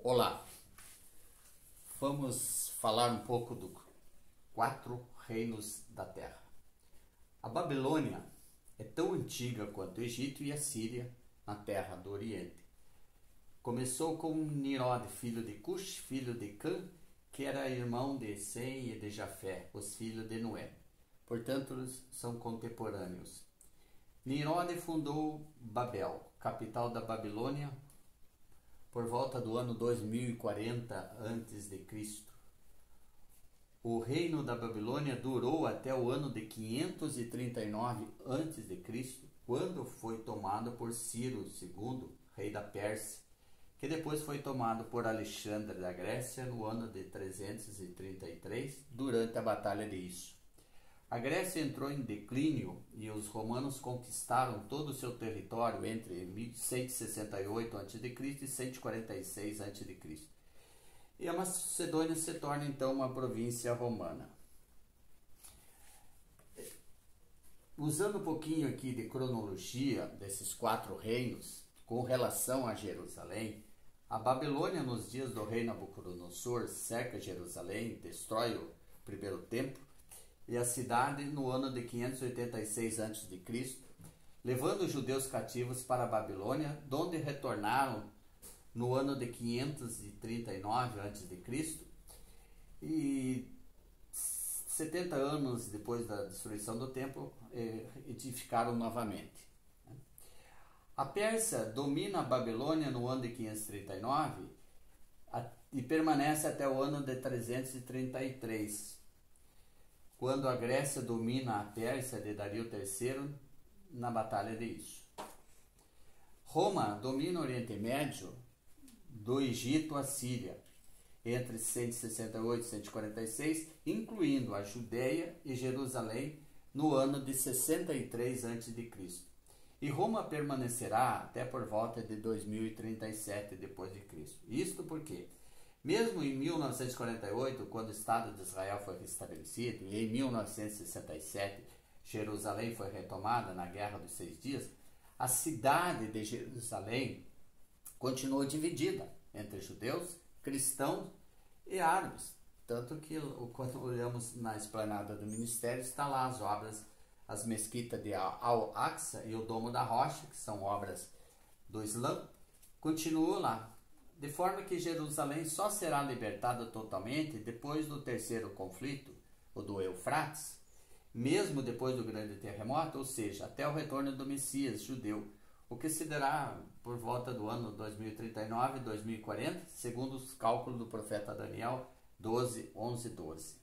Olá, vamos falar um pouco dos 4 reinos da Terra. A Babilônia é tão antiga quanto o Egito e a Síria na Terra do Oriente. Começou com Nimrod, filho de Cush, filho de Cã, que era irmão de Sem e de Jafé, os filhos de Noé. Portanto, são contemporâneos. Nimrod fundou Babel, capital da Babilônia, por volta do ano 2040 a.C. O reino da Babilônia durou até o ano de 539 a.C., quando foi tomado por Ciro II, rei da Pérsia, que depois foi tomado por Alexandre da Grécia no ano de 333, durante a Batalha de Isso. A Grécia entrou em declínio e os romanos conquistaram todo o seu território entre 168 a.C. e 146 a.C. E a Macedônia se torna então uma província romana. Usando um pouquinho aqui de cronologia desses 4 reinos, com relação a Jerusalém, a Babilônia nos dias do rei Nabucodonosor cerca Jerusalém, destrói o primeiro templo e a cidade no ano de 586 a.C., levando os judeus cativos para a Babilônia, donde retornaram no ano de 539 a.C. e 70 anos depois da destruição do templo, edificaram novamente. A Pérsia domina a Babilônia no ano de 539 e permanece até o ano de 333, quando a Grécia domina a Pérsia de Dario III na Batalha de Isso. Roma domina o Oriente Médio do Egito à Síria, entre 168 e 146, incluindo a Judéia e Jerusalém no ano de 63 a.C. E Roma permanecerá até por volta de 2037 d.C. Isto porque, mesmo em 1948, quando o Estado de Israel foi restabelecido, e em 1967 Jerusalém foi retomada na Guerra dos 6 Dias, a cidade de Jerusalém continuou dividida entre judeus, cristãos e árabes. Tanto que, quando olhamos na esplanada do ministério, está lá as obras, as mesquitas de Al-Aqsa e o Domo da Rocha, que são obras do Islã, continuam lá. De forma que Jerusalém só será libertada totalmente depois do terceiro conflito, o do Eufrates, mesmo depois do grande terremoto, ou seja, até o retorno do Messias judeu, o que se dará por volta do ano 2039 e 2040, segundo os cálculos do profeta Daniel 12, 11, 12.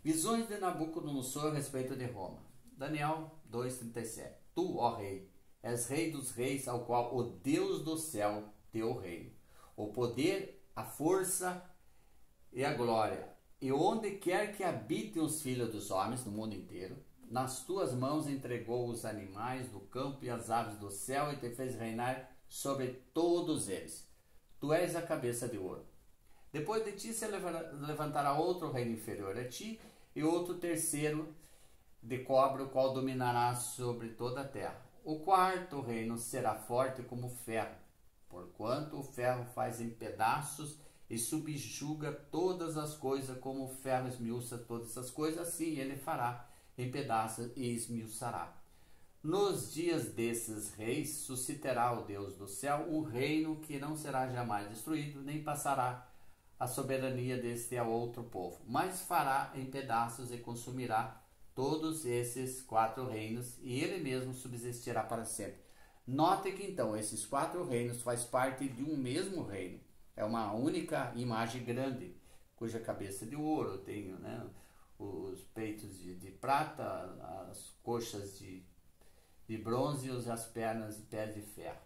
Visões de Nabucodonosor a respeito de Roma. Daniel 2,37. Tu, ó rei, és rei dos reis, ao qual o Deus do céu deu o reino, o poder, a força e a glória. E onde quer que habitem os filhos dos homens, no mundo inteiro, nas tuas mãos entregou os animais do campo e as aves do céu, e te fez reinar sobre todos eles. Tu és a cabeça de ouro. Depois de ti se levantará outro reino inferior a ti, e outro terceiro de cobre, o qual dominará sobre toda a terra. O quarto reino será forte como ferro, porquanto o ferro faz em pedaços e subjuga todas as coisas, como o ferro esmiuça todas as coisas, assim ele fará em pedaços e esmiuçará. Nos dias desses reis suscitará o Deus do céu um reino que não será jamais destruído, nem passará a soberania deste a outro povo, mas fará em pedaços e consumirá todos esses 4 reinos, e ele mesmo subsistirá para sempre. Note que então esses 4 reinos fazem parte de um mesmo reino. É uma única imagem grande, cuja cabeça de ouro tem, né, os peitos de prata, as coxas de bronze e as pernas e pés de ferro.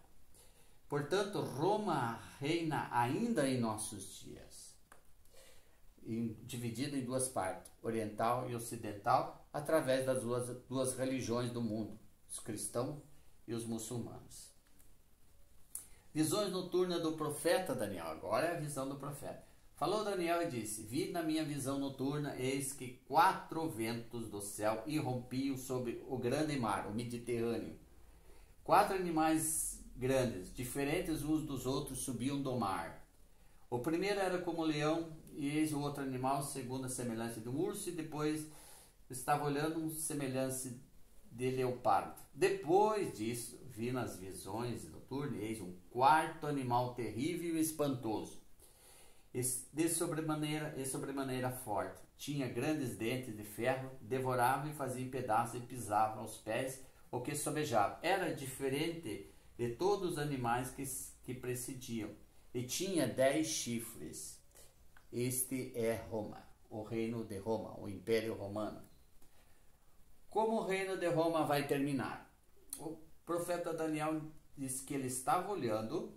Portanto, Roma reina ainda em nossos dias, dividida em 2 partes, oriental e ocidental, através das duas religiões do mundo, os cristãos e os muçulmanos. Visões noturnas do profeta Daniel. Agora é a visão do profeta. Falou Daniel e disse: vi na minha visão noturna, eis que 4 ventos do céu irrompiam sobre o grande mar, o Mediterrâneo. 4 animais grandes, diferentes uns dos outros, subiam do mar. O primeiro era como leão, e eis o outro animal, segundo a semelhança de um urso, e depois estava olhando semelhança de leopardo. Depois disso, vi nas visões noturnas, eis um quarto animal terrível e espantoso, de sobremaneira forte. Tinha grandes dentes de ferro, devorava e fazia em pedaços e pisava aos pés o que sobejava. Era diferente de todos os animais que precediam, e tinha 10 chifres. Este é Roma, o reino de Roma, o Império Romano. Como o reino de Roma vai terminar? O profeta Daniel diz que ele estava olhando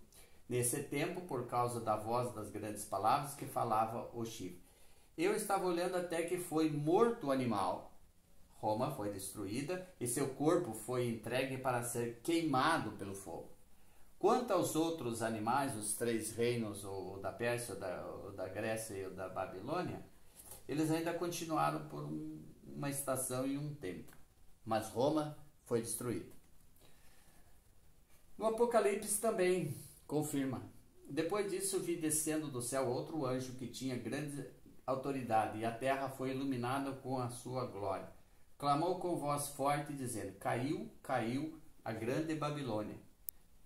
nesse tempo por causa da voz das grandes palavras que falava o chifre. Eu estava olhando até que foi morto o animal. Roma foi destruída e seu corpo foi entregue para ser queimado pelo fogo. Quanto aos outros animais, os 3 reinos, o da Pérsia, o da Grécia e o da Babilônia, eles ainda continuaram por uma estação e um tempo. Mas Roma foi destruída. No Apocalipse também confirma. Depois disso vi descendo do céu outro anjo que tinha grande autoridade, e a terra foi iluminada com a sua glória. Clamou com voz forte, dizendo: Caiu, caiu a grande Babilônia.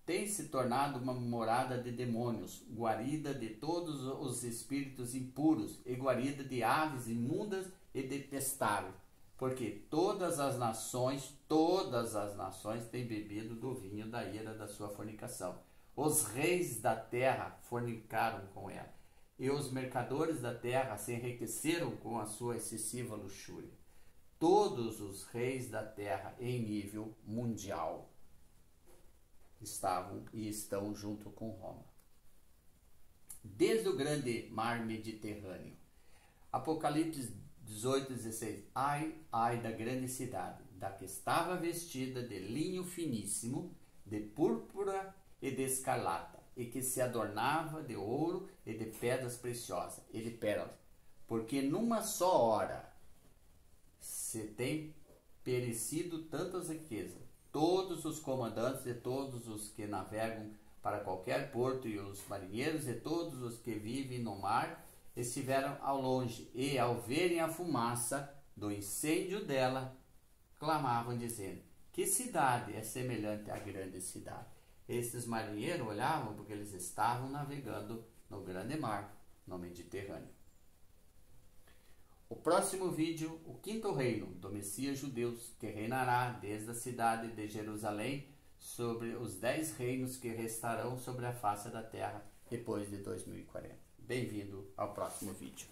Tem se tornado uma morada de demônios, guarida de todos os espíritos impuros, e guarida de aves imundas e detestáveis. Porque todas as nações têm bebido do vinho da ira da sua fornicação. Os reis da terra fornicaram com ela, e os mercadores da terra se enriqueceram com a sua excessiva luxúria. Todos os reis da terra em nível mundial estavam e estão junto com Roma. Desde o grande mar Mediterrâneo. Apocalipse 18:16. Ai, ai da grande cidade, da que estava vestida de linho finíssimo, de púrpura e de escarlata, e que se adornava de ouro e de pedras preciosas e de pérolas, porque numa só hora se tem perecido tantas riquezas. Todos os comandantes e todos os que navegam para qualquer porto, e os marinheiros e todos os que vivem no mar, estiveram ao longe, e ao verem a fumaça do incêndio dela, clamavam dizendo: que cidade é semelhante à grande cidade? Esses marinheiros olhavam porque eles estavam navegando no grande mar, no Mediterrâneo. O próximo vídeo, o 5º reino do Messias judeu, que reinará desde a cidade de Jerusalém sobre os 10 reinos que restarão sobre a face da terra depois de 2040. Bem-vindo ao próximo vídeo.